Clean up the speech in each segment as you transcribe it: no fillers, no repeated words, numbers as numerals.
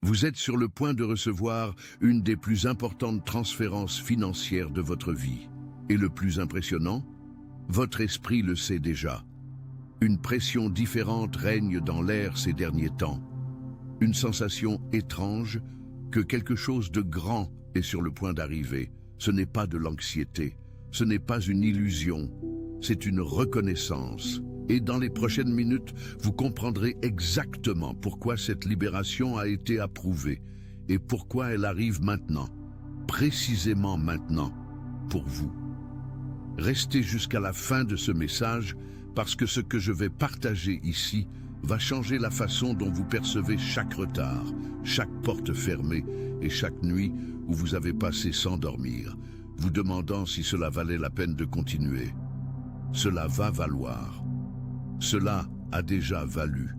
Vous êtes sur le point de recevoir une des plus importantes transférences financières de votre vie. Et le plus impressionnant, votre esprit le sait déjà. Une pression différente règne dans l'air ces derniers temps. Une sensation étrange que quelque chose de grand est sur le point d'arriver. Ce n'est pas de l'anxiété, ce n'est pas une illusion, c'est une reconnaissance. Et dans les prochaines minutes, vous comprendrez exactement pourquoi cette libération a été approuvée et pourquoi elle arrive maintenant, précisément maintenant, pour vous. Restez jusqu'à la fin de ce message parce que ce que je vais partager ici va changer la façon dont vous percevez chaque retard, chaque porte fermée et chaque nuit où vous avez passé sans dormir, vous demandant si cela valait la peine de continuer. Cela va valoir. Cela a déjà valu,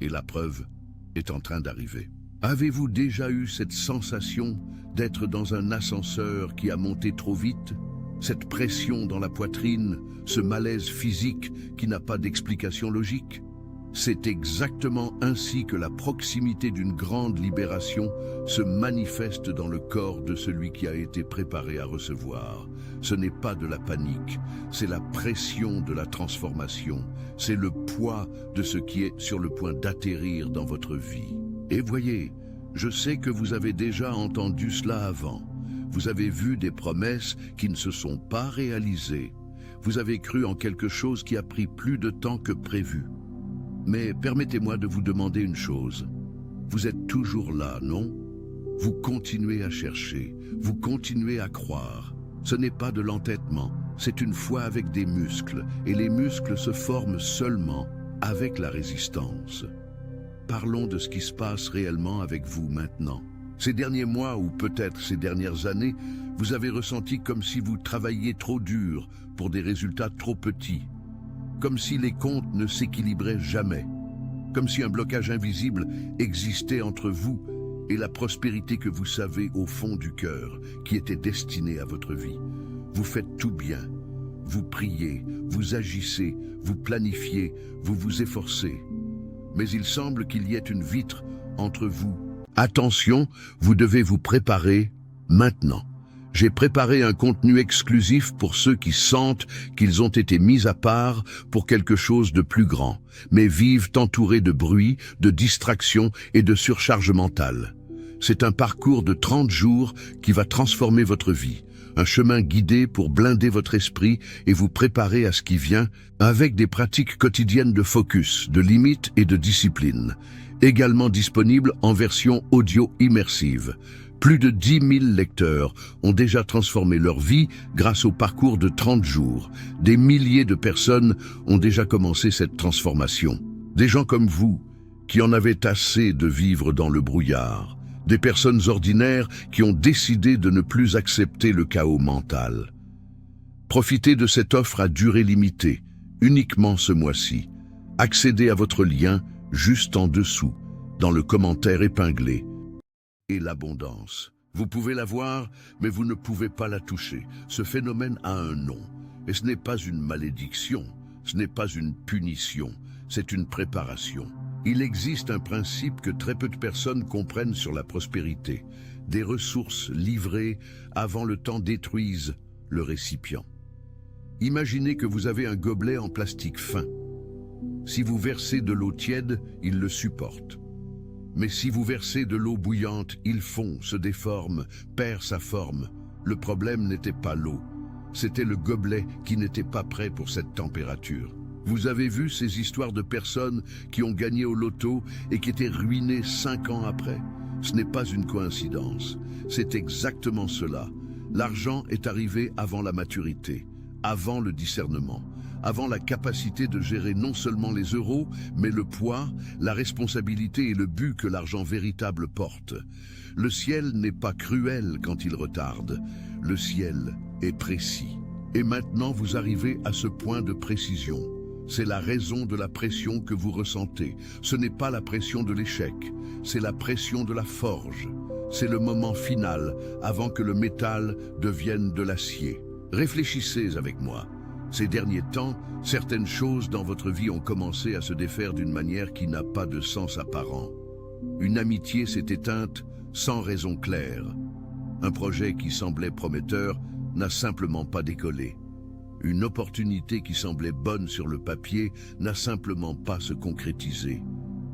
et la preuve est en train d'arriver. Avez-vous déjà eu cette sensation d'être dans un ascenseur qui a monté trop vite? Cette pression dans la poitrine, ce malaise physique qui n'a pas d'explication logique? C'est exactement ainsi que la proximité d'une grande libération se manifeste dans le corps de celui qui a été préparé à recevoir. Ce n'est pas de la panique, c'est la pression de la transformation, c'est le poids de ce qui est sur le point d'atterrir dans votre vie. Et voyez, je sais que vous avez déjà entendu cela avant. Vous avez vu des promesses qui ne se sont pas réalisées. Vous avez cru en quelque chose qui a pris plus de temps que prévu. Mais permettez-moi de vous demander une chose. Vous êtes toujours là, non? Vous continuez à chercher, vous continuez à croire. Ce n'est pas de l'entêtement, c'est une foi avec des muscles, et les muscles se forment seulement avec la résistance. Parlons de ce qui se passe réellement avec vous maintenant. Ces derniers mois, ou peut-être ces dernières années, vous avez ressenti comme si vous travailliez trop dur pour des résultats trop petits. Comme si les comptes ne s'équilibraient jamais. Comme si un blocage invisible existait entre vous et la prospérité que vous savez au fond du cœur, qui était destinée à votre vie. Vous faites tout bien. Vous priez, vous agissez, vous planifiez, vous vous efforcez. Mais il semble qu'il y ait une vitre entre vous. Attention, vous devez vous préparer maintenant. J'ai préparé un contenu exclusif pour ceux qui sentent qu'ils ont été mis à part pour quelque chose de plus grand, mais vivent entourés de bruit, de distractions et de surcharge mentale. C'est un parcours de 30 jours qui va transformer votre vie, un chemin guidé pour blinder votre esprit et vous préparer à ce qui vient avec des pratiques quotidiennes de focus, de limites et de discipline, également disponible en version audio immersive. Plus de 10 000 lecteurs ont déjà transformé leur vie grâce au parcours de 30 jours. Des milliers de personnes ont déjà commencé cette transformation. Des gens comme vous, qui en avaient assez de vivre dans le brouillard. Des personnes ordinaires qui ont décidé de ne plus accepter le chaos mental. Profitez de cette offre à durée limitée, uniquement ce mois-ci. Accédez à votre lien juste en dessous, dans le commentaire épinglé. Et l'abondance. Vous pouvez la voir, mais vous ne pouvez pas la toucher. Ce phénomène a un nom. Et ce n'est pas une malédiction, ce n'est pas une punition, c'est une préparation. Il existe un principe que très peu de personnes comprennent sur la prospérité. Des ressources livrées avant le temps détruisent le récipient. Imaginez que vous avez un gobelet en plastique fin. Si vous versez de l'eau tiède, il le supporte. Mais si vous versez de l'eau bouillante, il fond, se déforme, perd sa forme. Le problème n'était pas l'eau, c'était le gobelet qui n'était pas prêt pour cette température. Vous avez vu ces histoires de personnes qui ont gagné au loto et qui étaient ruinées 5 ans après? Ce n'est pas une coïncidence, c'est exactement cela. L'argent est arrivé avant la maturité, avant le discernement, avant la capacité de gérer non seulement les euros, mais le poids, la responsabilité et le but que l'argent véritable porte. Le ciel n'est pas cruel quand il retarde, le ciel est précis. Et maintenant vous arrivez à ce point de précision. C'est la raison de la pression que vous ressentez. Ce n'est pas la pression de l'échec, c'est la pression de la forge. C'est le moment final avant que le métal devienne de l'acier. Réfléchissez avec moi. Ces derniers temps, certaines choses dans votre vie ont commencé à se défaire d'une manière qui n'a pas de sens apparent. Une amitié s'est éteinte sans raison claire. Un projet qui semblait prometteur n'a simplement pas décollé. Une opportunité qui semblait bonne sur le papier n'a simplement pas se concrétisé.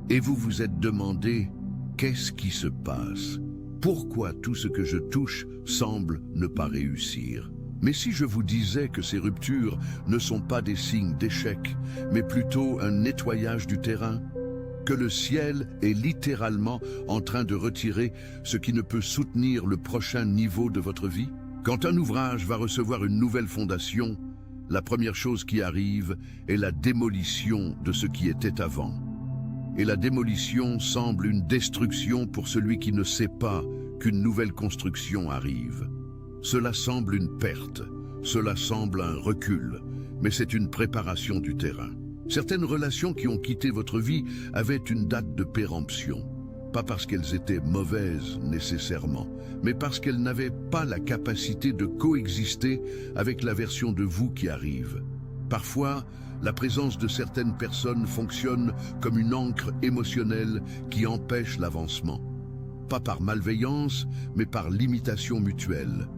Et vous vous êtes demandé, qu'est-ce qui se passe? Pourquoi tout ce que je touche semble ne pas réussir? Mais si je vous disais que ces ruptures ne sont pas des signes d'échec, mais plutôt un nettoyage du terrain? Que le ciel est littéralement en train de retirer ce qui ne peut soutenir le prochain niveau de votre vie? Quand un ouvrage va recevoir une nouvelle fondation, la première chose qui arrive est la démolition de ce qui était avant. Et la démolition semble une destruction pour celui qui ne sait pas qu'une nouvelle construction arrive. Cela semble une perte, cela semble un recul, mais c'est une préparation du terrain. Certaines relations qui ont quitté votre vie avaient une date de péremption. Pas parce qu'elles étaient mauvaises nécessairement, mais parce qu'elles n'avaient pas la capacité de coexister avec la version de vous qui arrive. Parfois, la présence de certaines personnes fonctionne comme une encre émotionnelle qui empêche l'avancement. Pas par malveillance, mais par limitation mutuelle.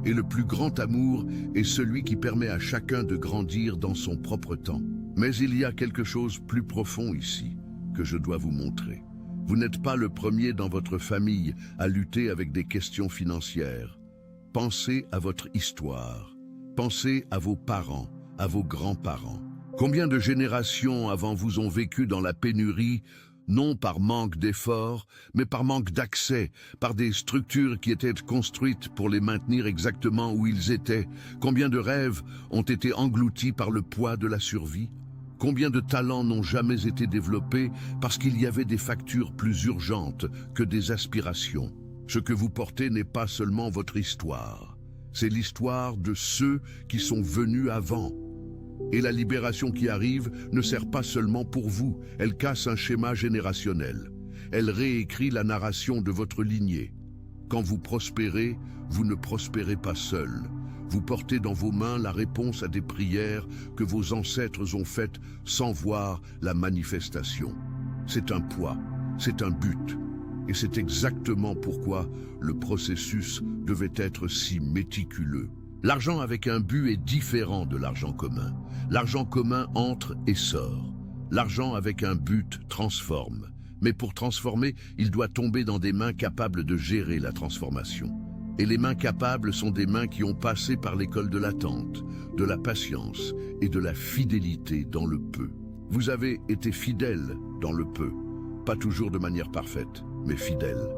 Et le plus grand amour est celui qui permet à chacun de grandir dans son propre temps. Mais il y a quelque chose plus profond ici, que je dois vous montrer. Vous n'êtes pas le premier dans votre famille à lutter avec des questions financières. Pensez à votre histoire. Pensez à vos parents, à vos grands-parents. Combien de générations avant vous ont vécu dans la pénurie, non par manque d'efforts, mais par manque d'accès, par des structures qui étaient construites pour les maintenir exactement où ils étaient? Combien de rêves ont été engloutis par le poids de la survie? Combien de talents n'ont jamais été développés parce qu'il y avait des factures plus urgentes que des aspirations? Ce que vous portez n'est pas seulement votre histoire, c'est l'histoire de ceux qui sont venus avant. Et la libération qui arrive ne sert pas seulement pour vous, elle casse un schéma générationnel. Elle réécrit la narration de votre lignée. Quand vous prospérez, vous ne prospérez pas seul. Vous portez dans vos mains la réponse à des prières que vos ancêtres ont faites sans voir la manifestation. C'est un poids, c'est un but. Et c'est exactement pourquoi le processus devait être si méticuleux. L'argent avec un but est différent de l'argent commun. L'argent commun entre et sort. L'argent avec un but transforme. Mais pour transformer, il doit tomber dans des mains capables de gérer la transformation. Et les mains capables sont des mains qui ont passé par l'école de l'attente, de la patience et de la fidélité dans le peu. Vous avez été fidèle dans le peu, pas toujours de manière parfaite, mais fidèle.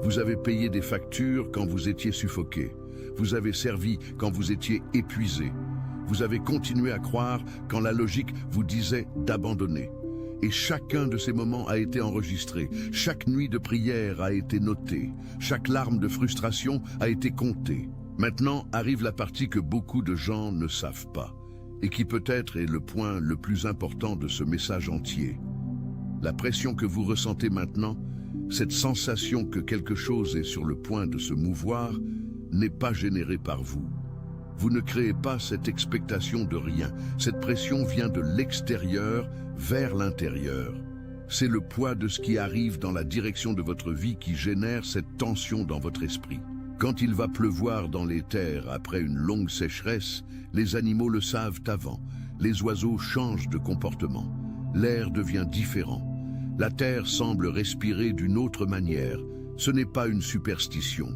Vous avez payé des factures quand vous étiez suffoqué. Vous avez servi quand vous étiez épuisé. Vous avez continué à croire quand la logique vous disait d'abandonner. Et chacun de ces moments a été enregistré. Chaque nuit de prière a été notée. Chaque larme de frustration a été comptée. Maintenant arrive la partie que beaucoup de gens ne savent pas, et qui peut-être est le point le plus important de ce message entier. La pression que vous ressentez maintenant, cette sensation que quelque chose est sur le point de se mouvoir, n'est pas générée par vous. Vous ne créez pas cette expectation de rien. Cette pression vient de l'extérieur vers l'intérieur. C'est le poids de ce qui arrive dans la direction de votre vie qui génère cette tension dans votre esprit. Quand il va pleuvoir dans les terres après une longue sécheresse, les animaux le savent avant. Les oiseaux changent de comportement. L'air devient différent. La terre semble respirer d'une autre manière. Ce n'est pas une superstition.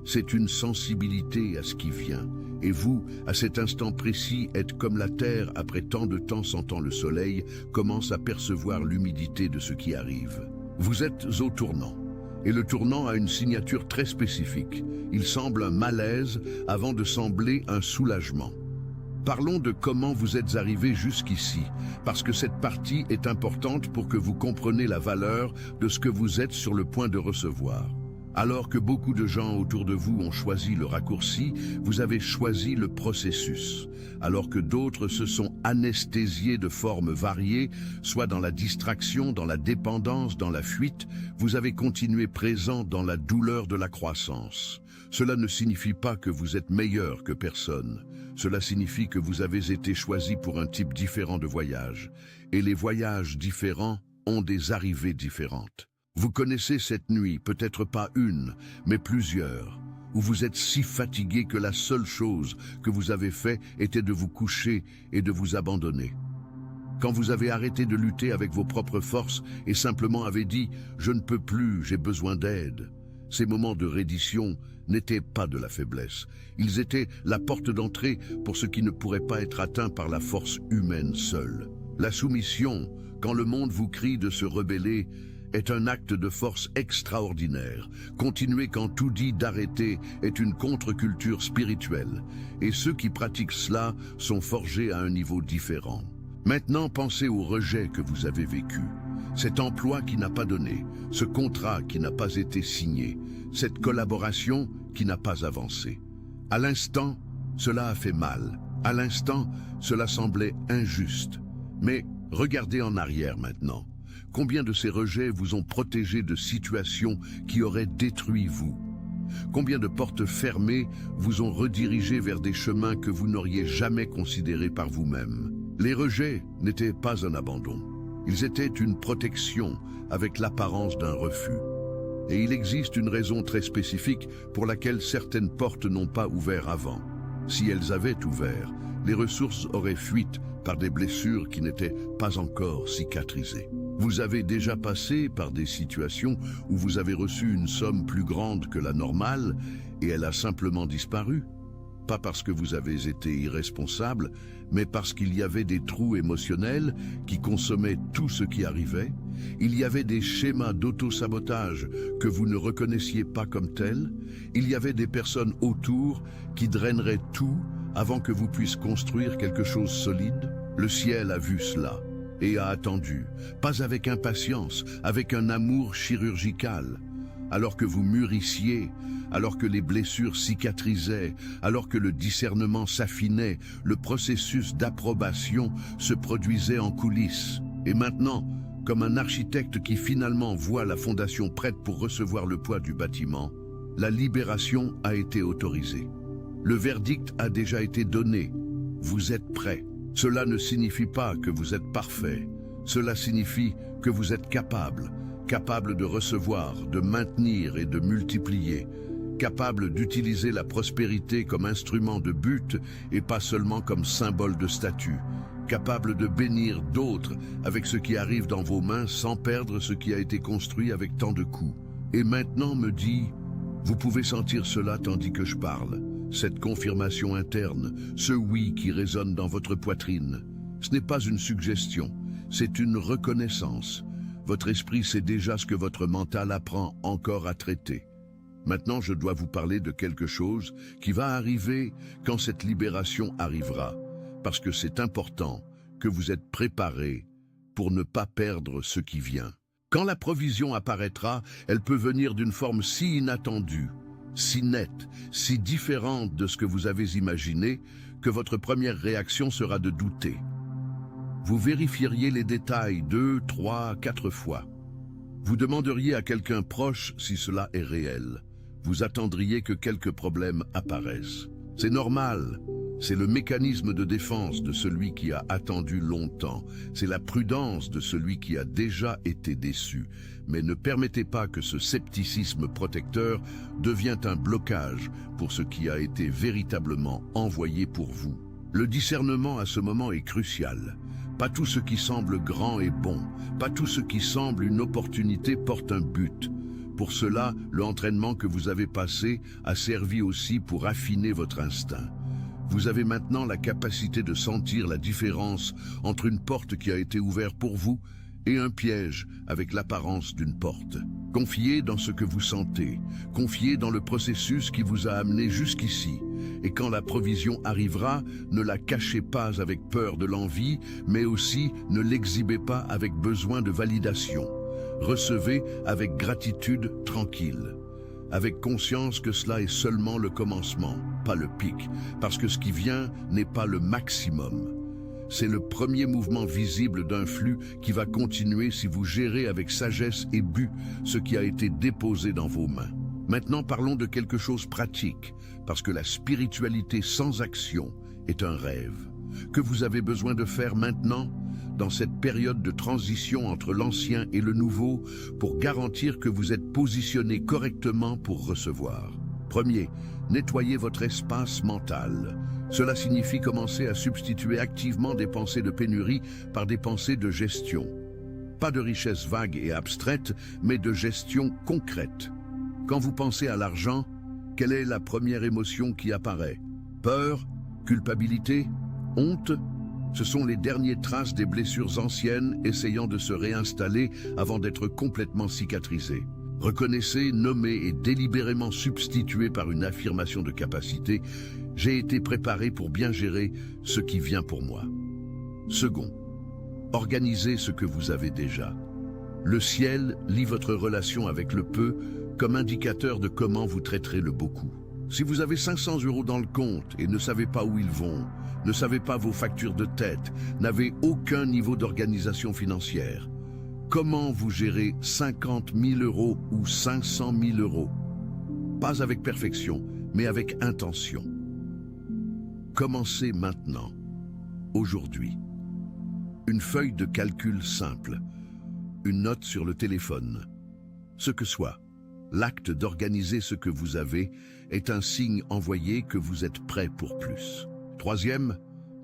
C'est une sensibilité à ce qui vient. Et vous, à cet instant précis, êtes comme la terre après tant de temps sentant le soleil, commence à percevoir l'humidité de ce qui arrive. Vous êtes au tournant. Et le tournant a une signature très spécifique. Il semble un malaise avant de sembler un soulagement. Parlons de comment vous êtes arrivé jusqu'ici, parce que cette partie est importante pour que vous compreniez la valeur de ce que vous êtes sur le point de recevoir. Alors que beaucoup de gens autour de vous ont choisi le raccourci, vous avez choisi le processus. Alors que d'autres se sont anesthésiés de formes variées, soit dans la distraction, dans la dépendance, dans la fuite, vous avez continué présent dans la douleur de la croissance. Cela ne signifie pas que vous êtes meilleur que personne. Cela signifie que vous avez été choisi pour un type différent de voyage. Et les voyages différents ont des arrivées différentes. Vous connaissez cette nuit, peut-être pas une, mais plusieurs, où vous êtes si fatigué que la seule chose que vous avez fait était de vous coucher et de vous abandonner. Quand vous avez arrêté de lutter avec vos propres forces et simplement avez dit « je ne peux plus, j'ai besoin d'aide », ces moments de reddition n'étaient pas de la faiblesse. Ils étaient la porte d'entrée pour ce qui ne pourrait pas être atteint par la force humaine seule. La soumission, quand le monde vous crie de se rebeller, est un acte de force extraordinaire. Continuer quand tout dit d'arrêter est une contre-culture spirituelle, et ceux qui pratiquent cela sont forgés à un niveau différent. Maintenant, pensez au rejet que vous avez vécu. Cet emploi qui n'a pas donné, ce contrat qui n'a pas été signé, cette collaboration qui n'a pas avancé. À l'instant, cela a fait mal. À l'instant, cela semblait injuste. Mais regardez en arrière maintenant. Combien de ces rejets vous ont protégé de situations qui auraient détruit vous? Combien de portes fermées vous ont redirigé vers des chemins que vous n'auriez jamais considérés par vous-même? Les rejets n'étaient pas un abandon. Ils étaient une protection avec l'apparence d'un refus. Et il existe une raison très spécifique pour laquelle certaines portes n'ont pas ouvert avant. Si elles avaient ouvert, les ressources auraient fuite par des blessures qui n'étaient pas encore cicatrisées. Vous avez déjà passé par des situations où vous avez reçu une somme plus grande que la normale et elle a simplement disparu. Pas parce que vous avez été irresponsable, mais parce qu'il y avait des trous émotionnels qui consommaient tout ce qui arrivait. Il y avait des schémas d'auto-sabotage que vous ne reconnaissiez pas comme tels. Il y avait des personnes autour qui draineraient tout avant que vous puissiez construire quelque chose de solide. Le ciel a vu cela et a attendu, pas avec impatience, avec un amour chirurgical. Alors que vous mûrissiez, alors que les blessures cicatrisaient, alors que le discernement s'affinait, le processus d'approbation se produisait en coulisses. Et maintenant, comme un architecte qui finalement voit la fondation prête pour recevoir le poids du bâtiment, la libération a été autorisée. Le verdict a déjà été donné. Vous êtes prêt. Cela ne signifie pas que vous êtes parfait. Cela signifie que vous êtes capable de recevoir, de maintenir et de multiplier, capable d'utiliser la prospérité comme instrument de but et pas seulement comme symbole de statut, capable de bénir d'autres avec ce qui arrive dans vos mains sans perdre ce qui a été construit avec tant de coups. Et maintenant me dit, vous pouvez sentir cela tandis que je parle, cette confirmation interne, ce oui qui résonne dans votre poitrine. Ce n'est pas une suggestion, c'est une reconnaissance. Votre esprit sait déjà ce que votre mental apprend encore à traiter. Maintenant, je dois vous parler de quelque chose qui va arriver quand cette libération arrivera, parce que c'est important que vous êtes préparés pour ne pas perdre ce qui vient. Quand la provision apparaîtra, elle peut venir d'une forme si inattendue, si nette, si différente de ce que vous avez imaginé, que votre première réaction sera de douter. Vous vérifieriez les détails 2, 3, 4 fois. Vous demanderiez à quelqu'un proche si cela est réel. Vous attendriez que quelques problèmes apparaissent. C'est normal. C'est le mécanisme de défense de celui qui a attendu longtemps. C'est la prudence de celui qui a déjà été déçu. Mais ne permettez pas que ce scepticisme protecteur devienne un blocage pour ce qui a été véritablement envoyé pour vous. Le discernement à ce moment est crucial. Pas tout ce qui semble grand est bon. Pas tout ce qui semble une opportunité porte un but. Pour cela, l'entraînement que vous avez passé a servi aussi pour affiner votre instinct. Vous avez maintenant la capacité de sentir la différence entre une porte qui a été ouverte pour vous et un piège avec l'apparence d'une porte. Confiez dans ce que vous sentez, confiez dans le processus qui vous a amené jusqu'ici. Et quand la provision arrivera, ne la cachez pas avec peur de l'envie, mais aussi ne l'exhibez pas avec besoin de validation. Recevez avec gratitude tranquille, avec conscience que cela est seulement le commencement, pas le pic, parce que ce qui vient n'est pas le maximum. C'est le premier mouvement visible d'un flux qui va continuer si vous gérez avec sagesse et but ce qui a été déposé dans vos mains. Maintenant parlons de quelque chose de pratique, parce que la spiritualité sans action est un rêve. Que vous avez besoin de faire maintenant? dans cette période de transition entre l'ancien et le nouveau pour garantir que vous êtes positionné correctement pour recevoir. Premier, nettoyez votre espace mental. Cela signifie commencer à substituer activement des pensées de pénurie par des pensées de gestion. Pas de richesse vague et abstraite, mais de gestion concrète. Quand vous pensez à l'argent, quelle est la première émotion qui apparaît? Peur? Culpabilité? Honte? Ce sont les dernières traces des blessures anciennes essayant de se réinstaller avant d'être complètement cicatrisées. Reconnaissez, nommez et délibérément substituez par une affirmation de capacité « J'ai été préparé pour bien gérer ce qui vient pour moi ». Second, organisez ce que vous avez déjà. Le ciel lit votre relation avec le peu comme indicateur de comment vous traiterez le beaucoup. Si vous avez 500 € dans le compte et ne savez pas où ils vont, ne savez pas vos factures de tête, n'avez aucun niveau d'organisation financière, comment vous gérez 50 000 € ou 500 000 €? Pas avec perfection, mais avec intention. Commencez maintenant, aujourd'hui. Une feuille de calcul simple, une note sur le téléphone. Ce que soit, l'acte d'organiser ce que vous avez est un signe envoyé que vous êtes prêt pour plus. Troisième,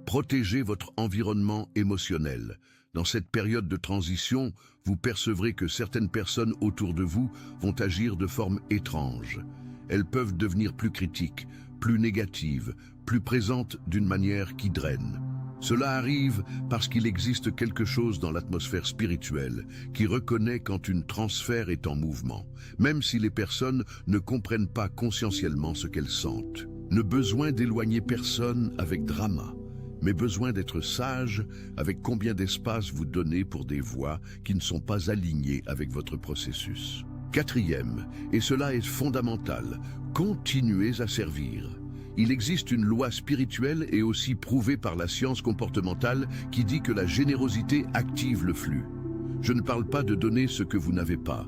protégez votre environnement émotionnel. Dans cette période de transition, vous percevrez que certaines personnes autour de vous vont agir de forme étrange. Elles peuvent devenir plus critiques, plus négatives, plus présentes d'une manière qui draine. Cela arrive parce qu'il existe quelque chose dans l'atmosphère spirituelle qui reconnaît quand une transfert est en mouvement, même si les personnes ne comprennent pas conscientiellement ce qu'elles sentent. Ne besoin d'éloigner personne avec drama, mais besoin d'être sage avec combien d'espace vous donnez pour des voix qui ne sont pas alignées avec votre processus. Quatrième, et cela est fondamental, continuez à servir. Il existe une loi spirituelle et aussi prouvée par la science comportementale qui dit que la générosité active le flux. Je ne parle pas de donner ce que vous n'avez pas.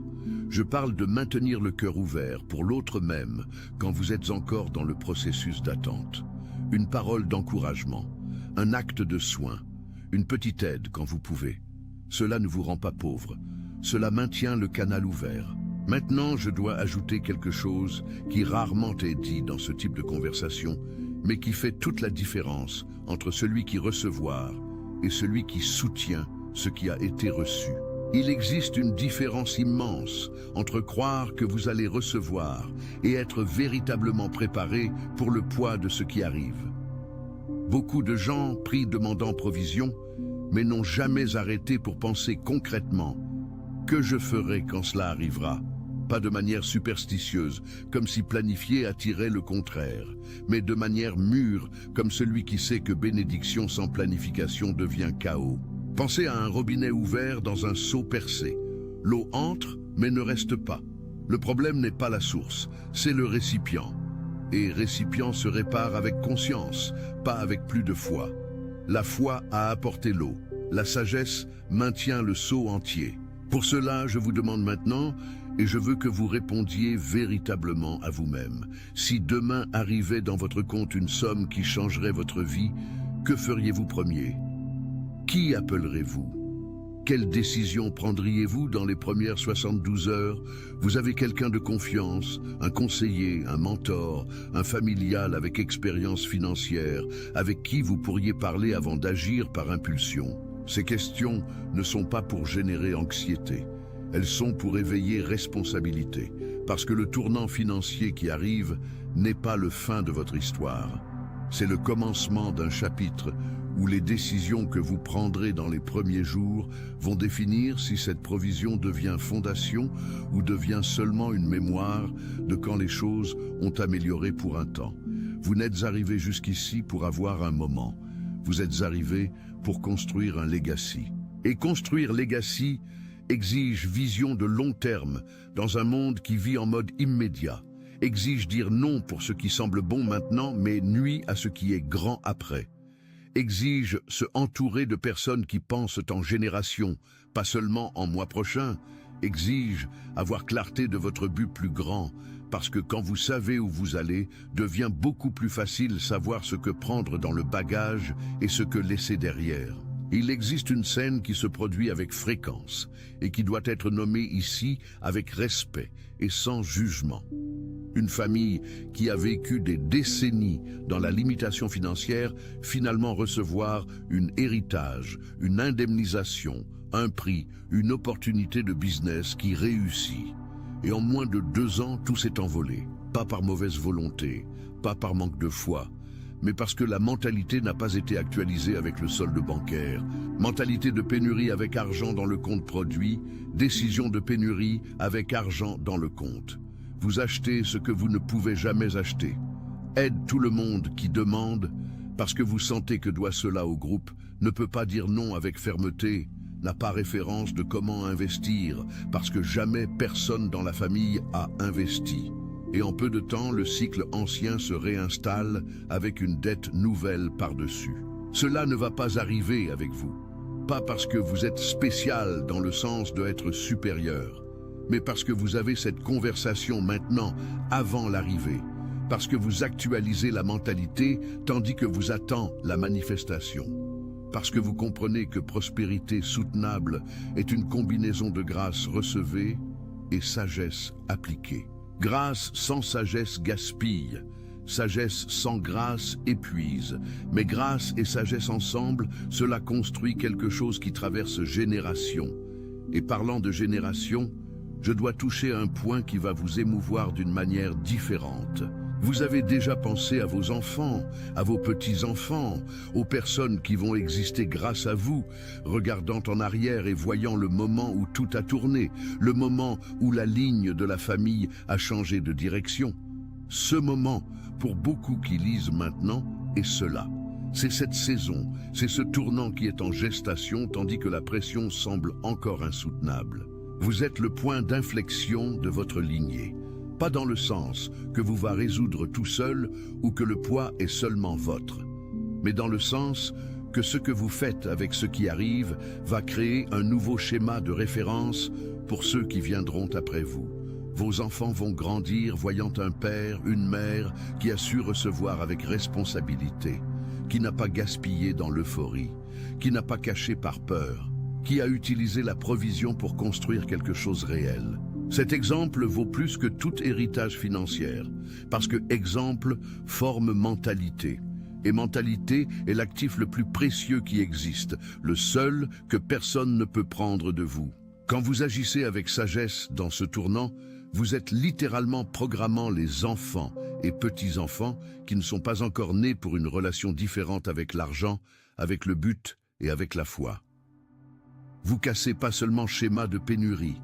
Je parle de maintenir le cœur ouvert pour l'autre même quand vous êtes encore dans le processus d'attente. Une parole d'encouragement, un acte de soin, une petite aide quand vous pouvez. Cela ne vous rend pas pauvre. Cela maintient le canal ouvert. Maintenant, je dois ajouter quelque chose qui rarement est dit dans ce type de conversation, mais qui fait toute la différence entre celui qui recevoir et celui qui soutient ce qui a été reçu. Il existe une différence immense entre croire que vous allez recevoir et être véritablement préparé pour le poids de ce qui arrive. Beaucoup de gens prient demandant provision, mais n'ont jamais arrêté pour penser concrètement « que je ferai quand cela arrivera ?» Pas de manière superstitieuse, comme si planifier attirait le contraire, mais de manière mûre, comme celui qui sait que bénédiction sans planification devient chaos. Pensez à un robinet ouvert dans un seau percé. L'eau entre, mais ne reste pas. Le problème n'est pas la source, c'est le récipient. Et récipient se répare avec conscience, pas avec plus de foi. La foi a apporté l'eau. La sagesse maintient le seau entier. Pour cela, je vous demande maintenant, et je veux que vous répondiez véritablement à vous-même. Si demain arrivait dans votre compte une somme qui changerait votre vie, que feriez-vous premier? Qui appellerez-vous? Quelle décision prendriez-vous dans les premières 72 heures? Vous avez quelqu'un de confiance, un conseiller, un mentor, un familial avec expérience financière, avec qui vous pourriez parler avant d'agir par impulsion. Ces questions ne sont pas pour générer anxiété. Elles sont pour éveiller responsabilité, parce que le tournant financier qui arrive n'est pas le fin de votre histoire. C'est le commencement d'un chapitre où les décisions que vous prendrez dans les premiers jours vont définir si cette provision devient fondation ou devient seulement une mémoire de quand les choses ont amélioré pour un temps. Vous n'êtes arrivé jusqu'ici pour avoir un moment. Vous êtes arrivé pour construire un legacy. Et construire legacy exige vision de long terme dans un monde qui vit en mode immédiat, exige dire non pour ce qui semble bon maintenant mais nuit à ce qui est grand après, exige se entourer de personnes qui pensent en génération, pas seulement en mois prochain, exige avoir clarté de votre but plus grand, parce que quand vous savez où vous allez, devient beaucoup plus facile savoir ce que prendre dans le bagage et ce que laisser derrière. Il existe une scène qui se produit avec fréquence et qui doit être nommée ici avec respect et sans jugement. Une famille qui a vécu des décennies dans la limitation financière, finalement recevoir un héritage, une indemnisation, un prix, une opportunité de business qui réussit. Et en moins de 2 ans, tout s'est envolé. Pas par mauvaise volonté, pas par manque de foi, mais parce que la mentalité n'a pas été actualisée avec le solde bancaire. Mentalité de pénurie avec argent dans le compte produit, décision de pénurie avec argent dans le compte. Vous achetez ce que vous ne pouvez jamais acheter. Aide tout le monde qui demande, parce que vous sentez que doit cela au groupe, ne peut pas dire non avec fermeté, n'a pas référence de comment investir, parce que jamais personne dans la famille a investi. Et en peu de temps, le cycle ancien se réinstalle avec une dette nouvelle par-dessus. Cela ne va pas arriver avec vous. Pas parce que vous êtes spécial dans le sens d'être supérieur, mais parce que vous avez cette conversation maintenant, avant l'arrivée. Parce que vous actualisez la mentalité tandis que vous attend la manifestation. Parce que vous comprenez que prospérité soutenable est une combinaison de grâce recevée et sagesse appliquée. Grâce sans sagesse gaspille, sagesse sans grâce épuise, mais grâce et sagesse ensemble, cela construit quelque chose qui traverse générations. Et parlant de génération, je dois toucher un point qui va vous émouvoir d'une manière différente. Vous avez déjà pensé à vos enfants, à vos petits-enfants, aux personnes qui vont exister grâce à vous, regardant en arrière et voyant le moment où tout a tourné, le moment où la ligne de la famille a changé de direction. Ce moment, pour beaucoup qui lisent maintenant, est cela. C'est cette saison, c'est ce tournant qui est en gestation tandis que la pression semble encore insoutenable. Vous êtes le point d'inflexion de votre lignée. Pas dans le sens que vous va résoudre tout seul ou que le poids est seulement vôtre, mais dans le sens que ce que vous faites avec ce qui arrive va créer un nouveau schéma de référence pour ceux qui viendront après vous. Vos enfants vont grandir voyant un père, une mère qui a su recevoir avec responsabilité, qui n'a pas gaspillé dans l'euphorie, qui n'a pas caché par peur, qui a utilisé la provision pour construire quelque chose réel. Cet exemple vaut plus que tout héritage financier, parce que exemple forme mentalité. Et mentalité est l'actif le plus précieux qui existe, le seul que personne ne peut prendre de vous. Quand vous agissez avec sagesse dans ce tournant, vous êtes littéralement programmant les enfants et petits-enfants qui ne sont pas encore nés pour une relation différente avec l'argent, avec le but et avec la foi. Vous cassez pas seulement schéma de pénurie,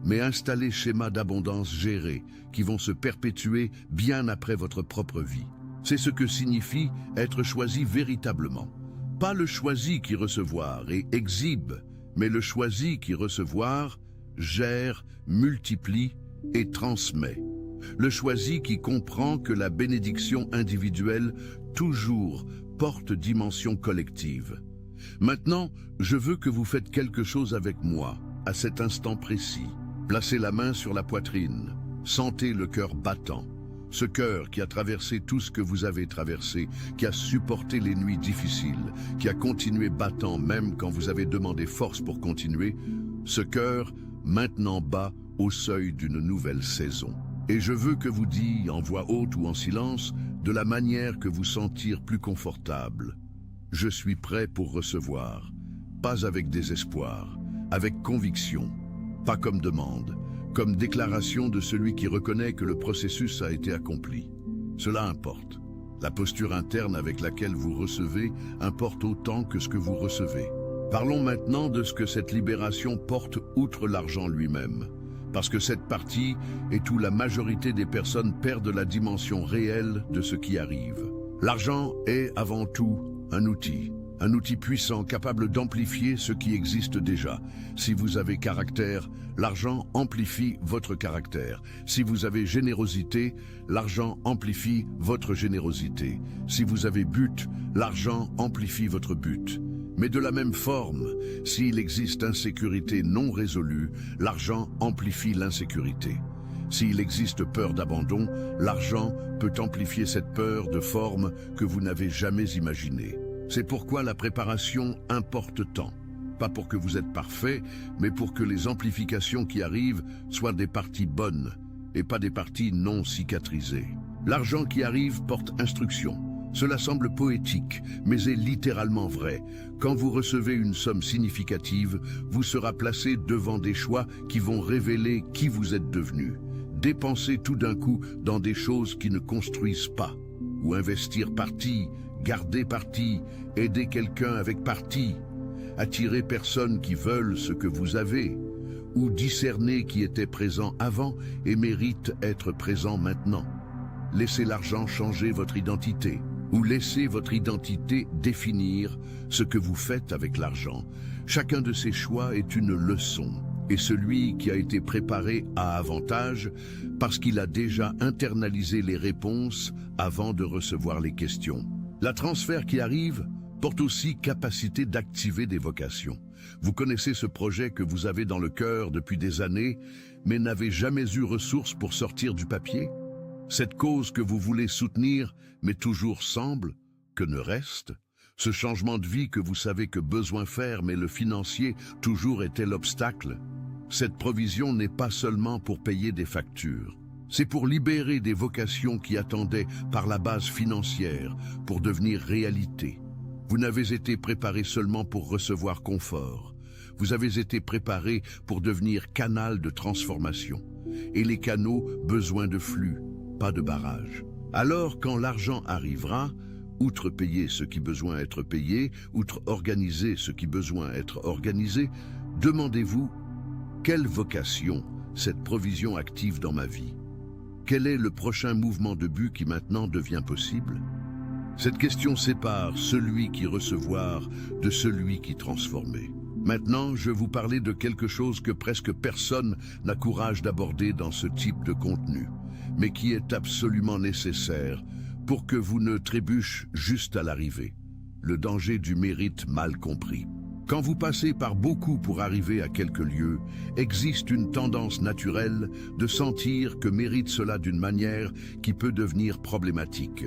mais installez schémas d'abondance gérés qui vont se perpétuer bien après votre propre vie. C'est ce que signifie être choisi véritablement. Pas le choisi qui recevoir et exhibe, mais le choisi qui recevoir, gère, multiplie et transmet. Le choisi qui comprend que la bénédiction individuelle toujours porte dimension collective. Maintenant, je veux que vous faites quelque chose avec moi, à cet instant précis. Placez la main sur la poitrine, sentez le cœur battant. Ce cœur qui a traversé tout ce que vous avez traversé, qui a supporté les nuits difficiles, qui a continué battant même quand vous avez demandé force pour continuer, ce cœur maintenant bat au seuil d'une nouvelle saison. Et je veux que vous dites, en voix haute ou en silence, de la manière que vous sentir plus confortable. Je suis prêt pour recevoir, pas avec désespoir, avec conviction. Pas comme demande, comme déclaration de celui qui reconnaît que le processus a été accompli. Cela importe. La posture interne avec laquelle vous recevez importe autant que ce que vous recevez. Parlons maintenant de ce que cette libération porte outre l'argent lui-même. Parce que cette partie est où la majorité des personnes perdent la dimension réelle de ce qui arrive. L'argent est avant tout un outil puissant capable d'amplifier ce qui existe déjà. Si vous avez caractère, l'argent amplifie votre caractère. Si vous avez générosité, l'argent amplifie votre générosité. Si vous avez but, l'argent amplifie votre but. Mais de la même forme, s'il existe insécurité non résolue, l'argent amplifie l'insécurité. S'il existe peur d'abandon, l'argent peut amplifier cette peur de forme que vous n'avez jamais imaginée. C'est pourquoi la préparation importe tant. Pas pour que vous êtes parfait, mais pour que les amplifications qui arrivent soient des parties bonnes et pas des parties non cicatrisées. L'argent qui arrive porte instruction. Cela semble poétique, mais est littéralement vrai. Quand vous recevez une somme significative, vous sera placé devant des choix qui vont révéler qui vous êtes devenu. Dépenser tout d'un coup dans des choses qui ne construisent pas. Ou investir partie, garder partie, aider quelqu'un avec partie. Attirer personnes qui veulent ce que vous avez, ou discerner qui était présent avant et mérite être présent maintenant. Laissez l'argent changer votre identité, ou laissez votre identité définir ce que vous faites avec l'argent. Chacun de ces choix est une leçon, et celui qui a été préparé a avantage parce qu'il a déjà internalisé les réponses avant de recevoir les questions. La transfert qui arrive porte aussi capacité d'activer des vocations. Vous connaissez ce projet que vous avez dans le cœur depuis des années, mais n'avez jamais eu ressources pour sortir du papier? Cette cause que vous voulez soutenir, mais toujours semble que ne reste? Ce changement de vie que vous savez que besoin faire, mais le financier toujours était l'obstacle? Cette provision n'est pas seulement pour payer des factures. C'est pour libérer des vocations qui attendaient par la base financière, pour devenir réalité. Vous n'avez été préparé seulement pour recevoir confort. Vous avez été préparé pour devenir canal de transformation. Et les canaux, besoin de flux, pas de barrage. Alors, quand l'argent arrivera, outre payer ce qui besoin être payé, outre organiser ce qui besoin être organisé, demandez-vous, quelle vocation cette provision active dans ma vie? Quel est le prochain mouvement de but qui maintenant devient possible? Cette question sépare celui qui recevoir de celui qui transformer. Maintenant, je vais vous parler de quelque chose que presque personne n'a courage d'aborder dans ce type de contenu, mais qui est absolument nécessaire pour que vous ne trébuchez juste à l'arrivée. Le danger du mérite mal compris. Quand vous passez par beaucoup pour arriver à quelque lieu, existe une tendance naturelle de sentir que mérite cela d'une manière qui peut devenir problématique.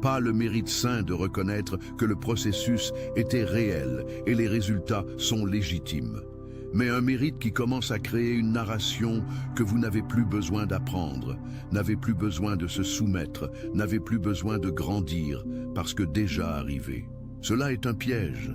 Pas le mérite sain de reconnaître que le processus était réel et les résultats sont légitimes. Mais un mérite qui commence à créer une narration que vous n'avez plus besoin d'apprendre, n'avez plus besoin de se soumettre, n'avez plus besoin de grandir, parce que déjà arrivé. Cela est un piège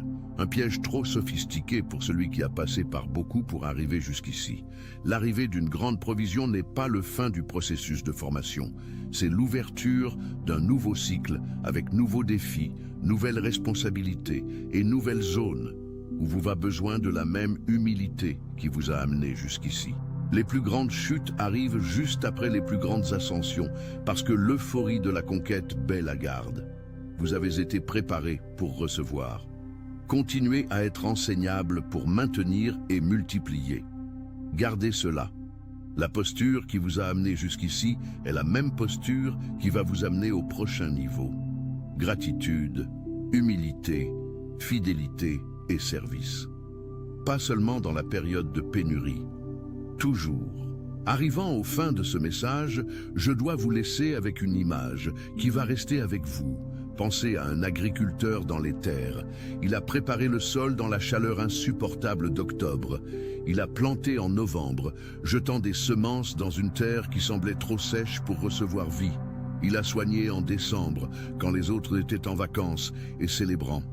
trop sophistiqué pour celui qui a passé par beaucoup pour arriver jusqu'ici. L'arrivée d'une grande provision n'est pas le fin du processus de formation, c'est l'ouverture d'un nouveau cycle avec nouveaux défis, nouvelles responsabilités et nouvelles zones où vous avez besoin de la même humilité qui vous a amené jusqu'ici. Les plus grandes chutes arrivent juste après les plus grandes ascensions parce que l'euphorie de la conquête baie la garde. Vous avez été préparé pour recevoir. Continuez à être enseignable pour maintenir et multiplier. Gardez cela. La posture qui vous a amené jusqu'ici est la même posture qui va vous amener au prochain niveau. Gratitude, humilité, fidélité et service. Pas seulement dans la période de pénurie. Toujours. Arrivant aux fins de ce message, je dois vous laisser avec une image qui va rester avec vous. Pensez à un agriculteur dans les terres. Il a préparé le sol dans la chaleur insupportable d'octobre. Il a planté en novembre, jetant des semences dans une terre qui semblait trop sèche pour recevoir vie. Il a soigné en décembre, quand les autres étaient en vacances et célébrant.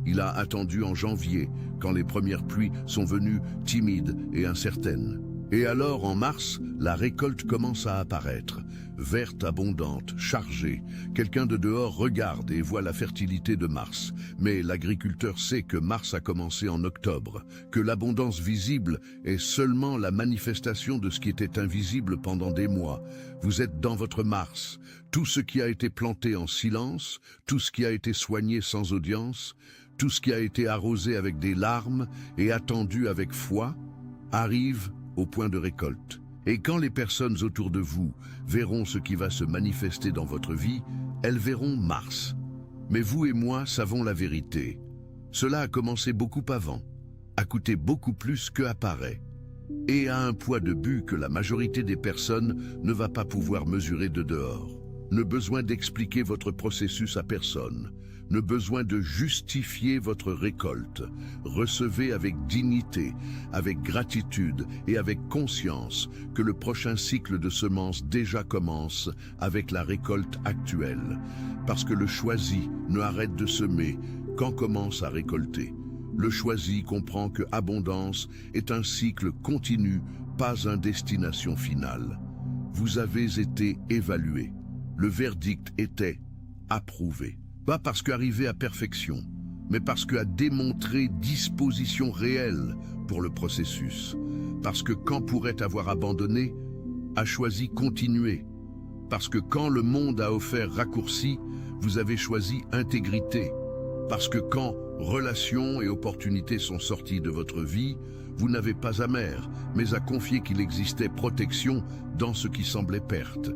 Il a attendu en janvier, quand les premières pluies sont venues timides et incertaines. Et alors, en mars, la récolte commence à apparaître, verte, abondante, chargée. Quelqu'un de dehors regarde et voit la fertilité de Mars. Mais l'agriculteur sait que Mars a commencé en octobre, que l'abondance visible est seulement la manifestation de ce qui était invisible pendant des mois. Vous êtes dans votre Mars. Tout ce qui a été planté en silence, tout ce qui a été soigné sans audience, tout ce qui a été arrosé avec des larmes et attendu avec foi, arrive au point de récolte. Et quand les personnes autour de vous verront ce qui va se manifester dans votre vie, elles verront Mars. Mais vous et moi savons la vérité. Cela a commencé beaucoup avant, a coûté beaucoup plus que apparaît, et a un poids de but que la majorité des personnes ne va pas pouvoir mesurer de dehors. Ne besoin d'expliquer votre processus à personne. Ne besoin de justifier votre récolte. Recevez avec dignité, avec gratitude et avec conscience que le prochain cycle de semences déjà commence avec la récolte actuelle. Parce que le choisi ne arrête de semer quand commence à récolter. Le choisi comprend que abondance est un cycle continu, pas une destination finale. Vous avez été évalué. Le verdict était approuvé. Pas parce qu'arrivé à perfection, mais parce qu'à démontrer disposition réelle pour le processus. Parce que quand pourrait avoir abandonné, a choisi continuer. Parce que quand le monde a offert raccourci, vous avez choisi intégrité. Parce que quand relations et opportunités sont sorties de votre vie, vous n'avez pas amer, mais à confier qu'il existait protection dans ce qui semblait perte.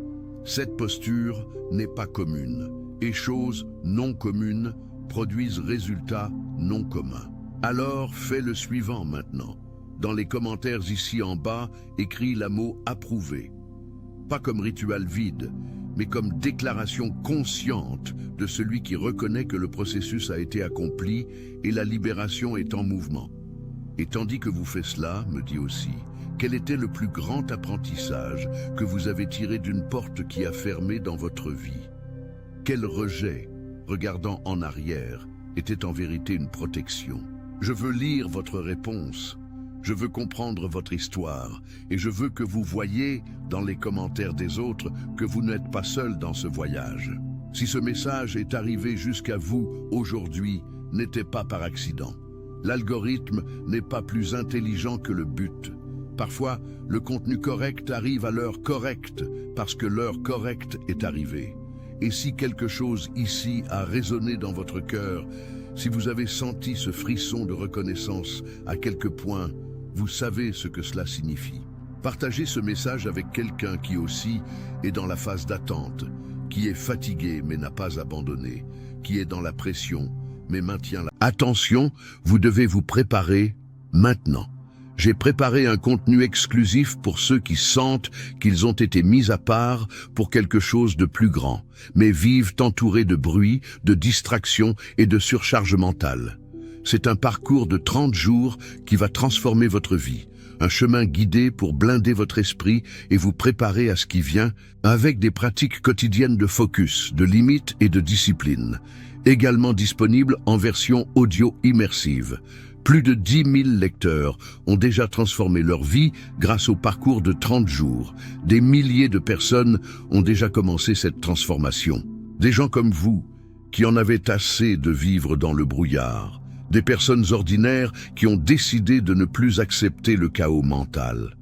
Cette posture n'est pas commune, et choses non communes produisent résultats non communs. Alors fais le suivant maintenant. Dans les commentaires ici en bas, écris le mot « approuvé ». Pas comme rituel vide, mais comme déclaration consciente de celui qui reconnaît que le processus a été accompli et la libération est en mouvement. Et tandis que vous faites cela, me dit aussi, quel était le plus grand apprentissage que vous avez tiré d'une porte qui a fermé dans votre vie? Quel rejet, regardant en arrière, était en vérité une protection? Je veux lire votre réponse. Je veux comprendre votre histoire et je veux que vous voyiez dans les commentaires des autres que vous n'êtes pas seul dans ce voyage. Si ce message est arrivé jusqu'à vous aujourd'hui, n'était pas par accident. L'algorithme n'est pas plus intelligent que le but. Parfois, le contenu correct arrive à l'heure correcte parce que l'heure correcte est arrivée. Et si quelque chose ici a résonné dans votre cœur, si vous avez senti ce frisson de reconnaissance à quelque point, vous savez ce que cela signifie. Partagez ce message avec quelqu'un qui aussi est dans la phase d'attente, qui est fatigué mais n'a pas abandonné, qui est dans la pression mais maintient la... Attention, vous devez vous préparer maintenant. J'ai préparé un contenu exclusif pour ceux qui sentent qu'ils ont été mis à part pour quelque chose de plus grand, mais vivent entourés de bruit, de distractions et de surcharge mentale. C'est un parcours de 30 jours qui va transformer votre vie, un chemin guidé pour blinder votre esprit et vous préparer à ce qui vient avec des pratiques quotidiennes de focus, de limites et de discipline, également disponible en version audio immersive. Plus de 10 000 lecteurs ont déjà transformé leur vie grâce au parcours de 30 jours. Des milliers de personnes ont déjà commencé cette transformation. Des gens comme vous, qui en avaient assez de vivre dans le brouillard. Des personnes ordinaires qui ont décidé de ne plus accepter le chaos mental.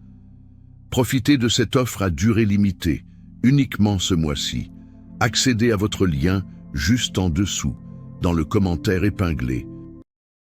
Profitez de cette offre à durée limitée, uniquement ce mois-ci. Accédez à votre lien juste en dessous, dans le commentaire épinglé.